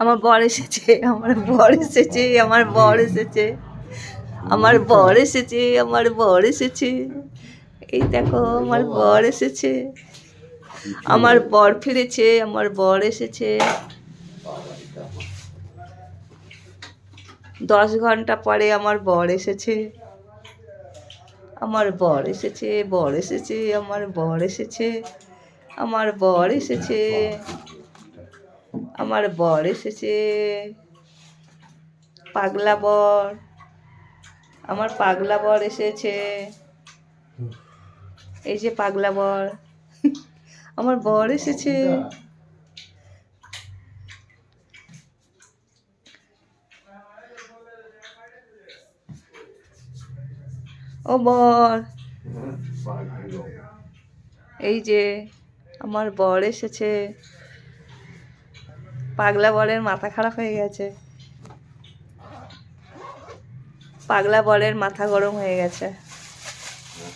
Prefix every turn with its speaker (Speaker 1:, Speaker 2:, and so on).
Speaker 1: আমার বর এসেছে, আমার বর এসেছে, আমার বর এসেছে, আমার বর এসেছে, আমার বর এসেছে। এই দেখো আমার বর এসেছে, আমার বর ফিরেছে, আমার বর এসেছে। 10 ঘন্টা পরে আমার বর এসেছে, আমার বর এসেছে, বর এসেছে, আমার বর এসেছে, আমার বর এসেছে, আমার বর এসেছে। পাগলা বর, আমার পাগলা বর এসেছে। এই যে পাগলা বর, আমার বর এসেছে। ও বর, এই যে আমার বর এসেছে। পাগলা বরের মাথা খারাপ হয়ে গেছে, পাগলা বরের মাথা গরম হয়ে গেছে।